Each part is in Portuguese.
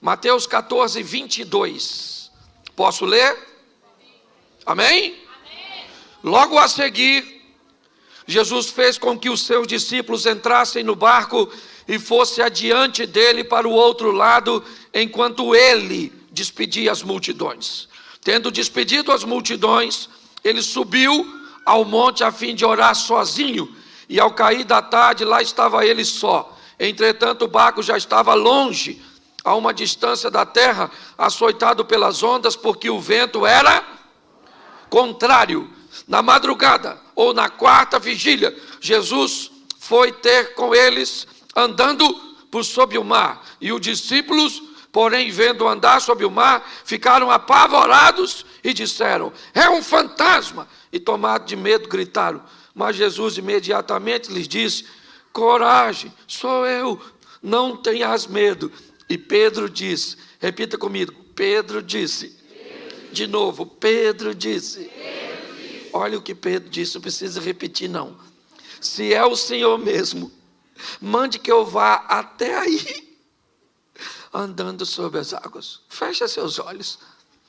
Mateus 14, 22. Posso ler? Amém? Amém. Logo a seguir, Jesus fez com que os seus discípulos entrassem no barco e fosse adiante dele para o outro lado, enquanto ele despedia as multidões. Tendo despedido as multidões, ele subiu ao monte a fim de orar sozinho, e ao cair da tarde lá estava ele só. Entretanto o barco já estava longe, a uma distância da terra, açoitado pelas ondas, porque o vento era contrário. Na madrugada, ou na quarta vigília, Jesus foi ter com eles, andando por sob o mar. E os discípulos, porém, vendo andar sobre o mar, ficaram apavorados e disseram: é um fantasma! E tomados de medo, gritaram. Mas Jesus imediatamente lhes disse: coragem, sou eu, não tenhas medo. E Pedro disse, repita comigo, Pedro disse. De novo, Pedro disse. Olha o que Pedro disse, não precisa repetir não. Se é o Senhor mesmo, mande que eu vá até aí, andando sobre as águas. Feche seus olhos.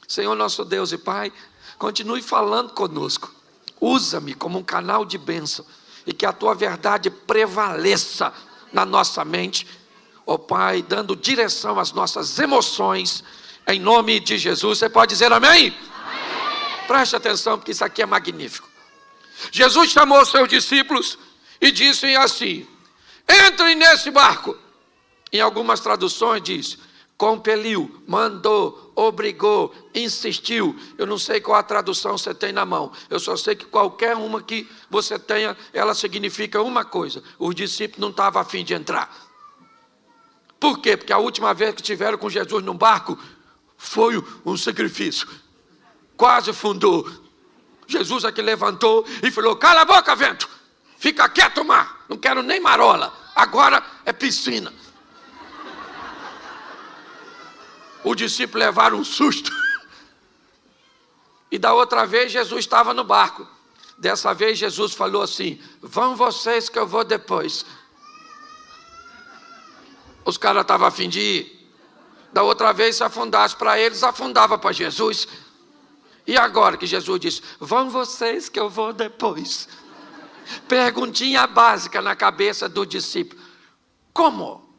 Senhor nosso Deus e Pai, continue falando conosco. Usa-me como um canal de bênção, e que a tua verdade prevaleça na nossa mente, ó Pai, dando direção às nossas emoções, em nome de Jesus. Você pode dizer amém? Preste atenção, porque isso aqui é magnífico. Jesus chamou os seus discípulos e disse assim: entrem nesse barco. Em algumas traduções diz, compeliu, mandou, obrigou, insistiu. Eu não sei qual a tradução você tem na mão. Eu só sei que qualquer uma que você tenha, ela significa uma coisa: os discípulos não estavam a fim de entrar. Por quê? Porque a última vez que estiveram com Jesus no barco foi um sacrifício. Quase fundou. Jesus aqui levantou e falou: cala a boca, vento, fica quieto, mar, não quero nem marola, agora é piscina. Os discípulos levaram um susto. E da outra vez Jesus estava no barco. Dessa vez Jesus falou assim: vão vocês que eu vou depois. Os caras estavam a fim de ir. Da outra vez, se afundasse para eles, afundava para Jesus. E agora que Jesus disse: vão vocês que eu vou depois. Perguntinha básica na cabeça do discípulo: como?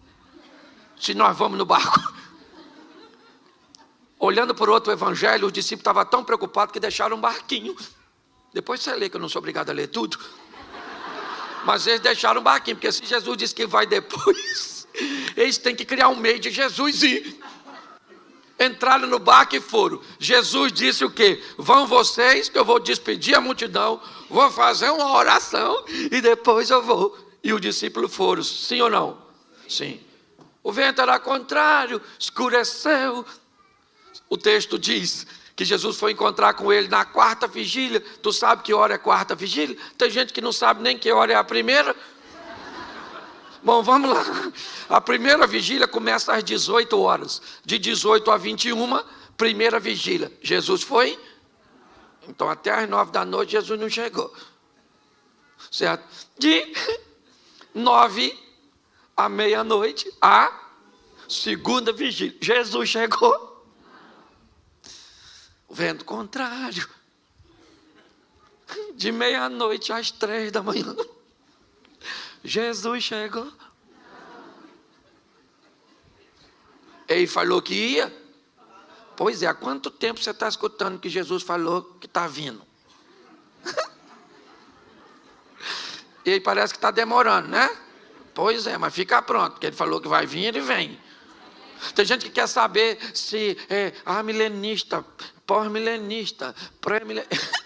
Se nós vamos no barco? Olhando por outro evangelho, os discípulos estavam tão preocupados que deixaram um barquinho. Depois você lê, que eu não sou obrigado a ler tudo. Mas eles deixaram um barquinho, porque se Jesus disse que vai depois, eles têm que criar um meio de Jesus ir. Entraram no barco e foram. Jesus disse o quê? Vão vocês, que eu vou despedir a multidão, vou fazer uma oração e depois eu vou. E os discípulos foram, sim ou não? Sim. O vento era contrário, escureceu. O texto diz que Jesus foi encontrar com ele na quarta vigília. Tu sabe que hora é quarta vigília? Tem gente que não sabe nem que hora é a primeira. Bom, vamos lá. A primeira vigília começa às 18 horas. De 18 a 21, primeira vigília. Jesus foi? Então até às 9 da noite Jesus não chegou. Certo? De 9 à meia-noite, a segunda vigília. Jesus chegou. O vento contrário. De meia-noite às 3 da manhã. Jesus chegou. Ele falou que ia. Pois é, há quanto tempo você está escutando que Jesus falou que está vindo? E aí parece que está demorando, né? Pois é, mas fica pronto, porque ele falou que vai vir, ele vem. Tem gente que quer saber se é milenista, pós-milenista, pré-milenista.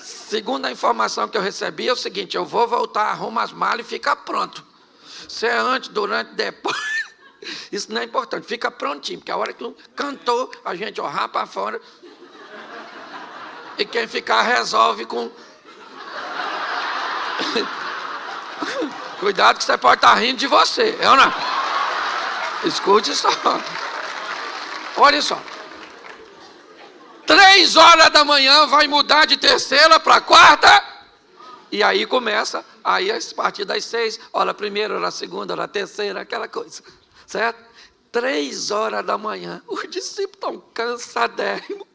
Segundo a informação que eu recebi é o seguinte: eu vou voltar, arrumo as malas e fica pronto. Se é antes, durante, depois, isso não é importante, fica prontinho, porque a hora que cantou, a gente rapa fora. E quem ficar resolve com... Cuidado que você pode estar rindo de você, eu não. Escute só. Olha só. 3 horas da manhã vai mudar de terceira para quarta. E aí começa, aí a partir das 6, hora a primeira, hora a segunda, hora a terceira, aquela coisa. Certo? 3h da manhã. Os discípulos estão cansadérrimos,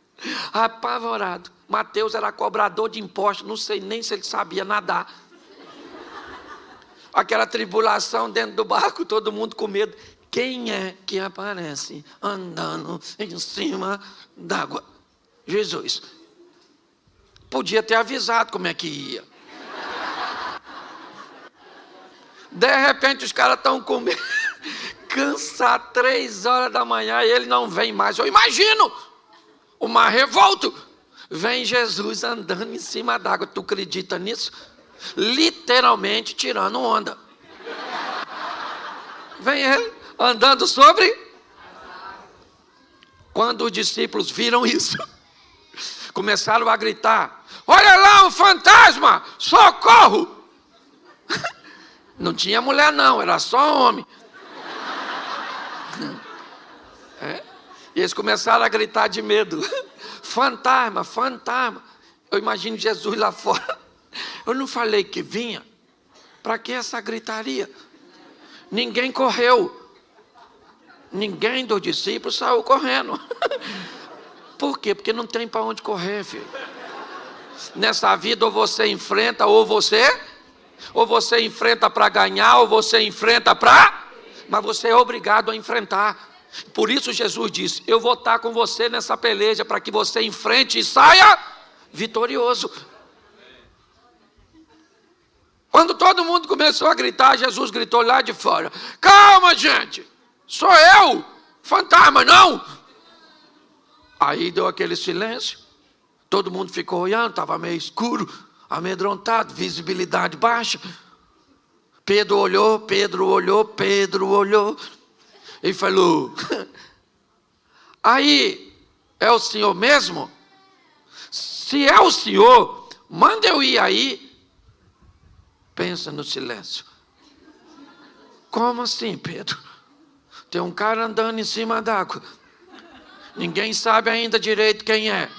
apavorados. Mateus era cobrador de impostos, não sei nem se ele sabia nadar. Aquela tribulação dentro do barco, todo mundo com medo. Quem é que aparece andando em cima d'água? Jesus. Podia ter avisado como é que ia. De repente os caras estão com medo, cansados, 3h da manhã, e ele não vem mais. Eu imagino uma revolta. Vem Jesus andando em cima d'água. Tu acredita nisso? Literalmente tirando onda. Vem ele andando sobre. Quando os discípulos viram isso, começaram a gritar: olha lá um fantasma, socorro! Não tinha mulher não, era só homem. E eles começaram a gritar de medo: fantasma, fantasma. Eu imagino Jesus lá fora. Eu não falei que vinha? Para que essa gritaria? Ninguém correu. Ninguém dos discípulos saiu correndo. Por quê? Porque não tem para onde correr, filho. Nessa vida ou você enfrenta ou você enfrenta para ganhar, ou você enfrenta para... Mas você é obrigado a enfrentar. Por isso Jesus disse: eu vou estar com você nessa peleja, para que você enfrente e saia vitorioso. Quando todo mundo começou a gritar, Jesus gritou lá de fora: calma, gente, sou eu, fantasma não. Aí deu aquele silêncio, todo mundo ficou olhando, estava meio escuro, amedrontado, visibilidade baixa. Pedro olhou e falou: aí, é o senhor mesmo? Se é o senhor, manda eu ir aí. Pensa no silêncio. Como assim, Pedro? Tem um cara andando em cima d'água. Ninguém sabe ainda direito quem é.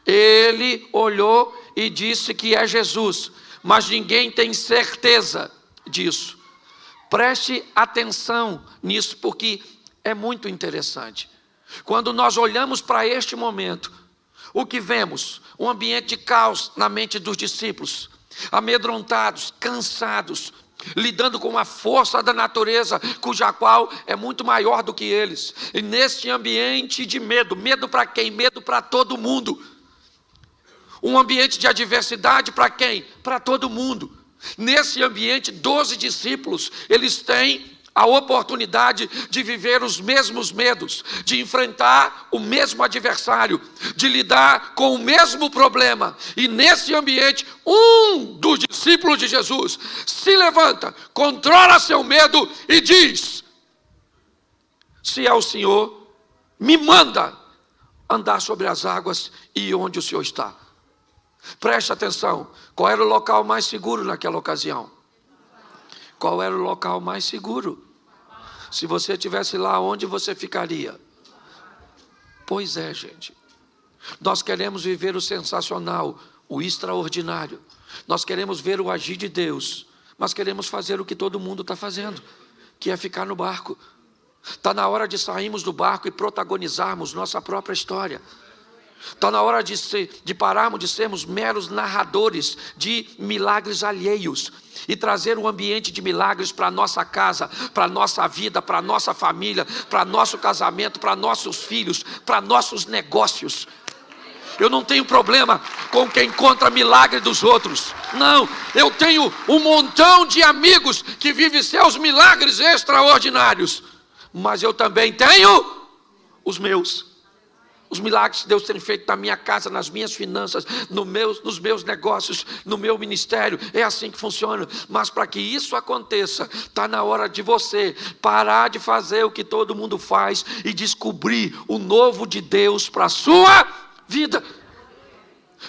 Ele olhou e disse que é Jesus, mas ninguém tem certeza disso. Preste atenção nisso, porque é muito interessante. Quando nós olhamos para este momento, o que vemos? Um ambiente de caos na mente dos discípulos, amedrontados, cansados, lidando com uma força da natureza, cuja qual é muito maior do que eles. E nesse ambiente de medo, medo para quem? Medo para todo mundo. Um ambiente de adversidade para quem? Para todo mundo. Nesse ambiente, 12 discípulos, eles têm a oportunidade de viver os mesmos medos, de enfrentar o mesmo adversário, de lidar com o mesmo problema. E nesse ambiente, um dos discípulos de Jesus se levanta, controla seu medo e diz: se é o Senhor, me manda andar sobre as águas e ir onde o Senhor está. Preste atenção, qual era o local mais seguro naquela ocasião? Qual era o local mais seguro? Se você estivesse lá, onde você ficaria? Pois é, gente. Nós queremos viver o sensacional, o extraordinário. Nós queremos ver o agir de Deus, mas queremos fazer o que todo mundo está fazendo, que é ficar no barco. Está na hora de sairmos do barco e protagonizarmos nossa própria história. Está na hora de pararmos de sermos meros narradores de milagres alheios e trazer um ambiente de milagres para a nossa casa, para a nossa vida, para a nossa família, para nosso casamento, para nossos filhos, para nossos negócios. Eu não tenho problema com quem conta milagre dos outros. Não, eu tenho um montão de amigos que vivem seus milagres extraordinários. Mas eu também tenho os meus. Os milagres que Deus tem feito na minha casa, nas minhas finanças, nos meus negócios, no meu ministério. É assim que funciona. Mas para que isso aconteça, está na hora de você parar de fazer o que todo mundo faz e descobrir o novo de Deus para a sua vida.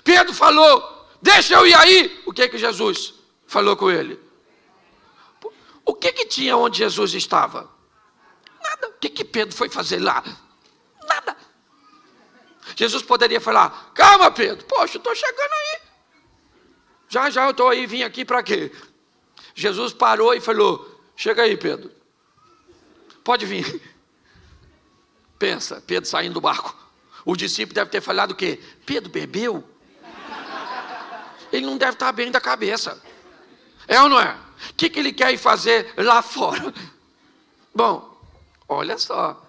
Pedro falou: deixa eu ir aí. O que Jesus falou com ele? O que tinha onde Jesus estava? Nada. O que Pedro foi fazer lá? Nada. Jesus poderia falar: calma, Pedro, poxa, eu estou chegando aí. Já eu estou aí, vim aqui para quê? Jesus parou e falou: chega aí, Pedro, pode vir. Pensa, Pedro saindo do barco. O discípulo deve ter falado o quê? Pedro bebeu? Ele não deve estar bem da cabeça. É ou não é? O que ele quer ir fazer lá fora? Bom, olha só.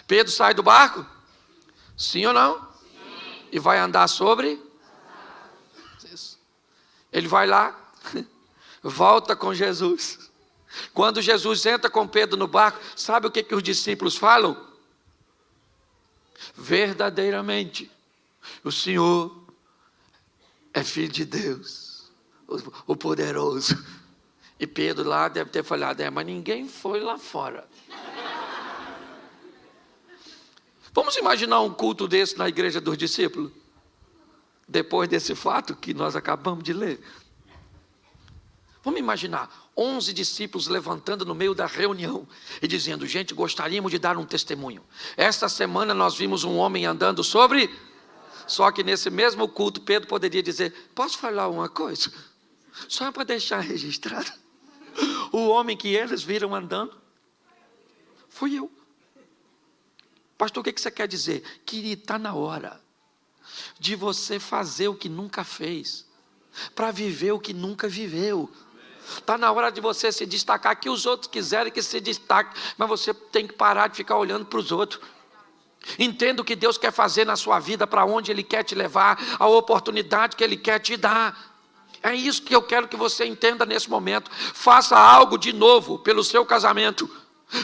Pedro sai do barco? Sim ou não? Sim. E vai andar sobre? Isso. Ele vai lá, volta com Jesus. Quando Jesus entra com Pedro no barco, sabe o que os discípulos falam? Verdadeiramente, o Senhor é Filho de Deus, o poderoso. E Pedro lá deve ter falado, mas ninguém foi lá fora. Vamos imaginar um culto desse na igreja dos discípulos? Depois desse fato que nós acabamos de ler. Vamos imaginar 11 discípulos levantando no meio da reunião e dizendo, gente, gostaríamos de dar um testemunho. Esta semana nós vimos um homem andando sobre... Só que nesse mesmo culto, Pedro poderia dizer, posso falar uma coisa? Só para deixar registrado. O homem que eles viram andando, fui eu. Pastor, o que você quer dizer? Que está na hora de você fazer o que nunca fez, para viver o que nunca viveu. Está na hora de você se destacar, que os outros quiserem que se destaque, mas você tem que parar de ficar olhando para os outros. Entenda o que Deus quer fazer na sua vida, para onde Ele quer te levar, a oportunidade que Ele quer te dar. É isso que eu quero que você entenda nesse momento. Faça algo de novo pelo seu casamento.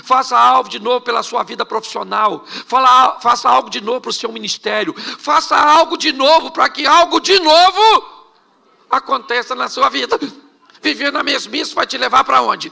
Faça algo de novo pela sua vida profissional. Faça algo de novo para o seu ministério. Faça algo de novo para que algo de novo aconteça na sua vida. Viver na mesmice vai te levar para onde?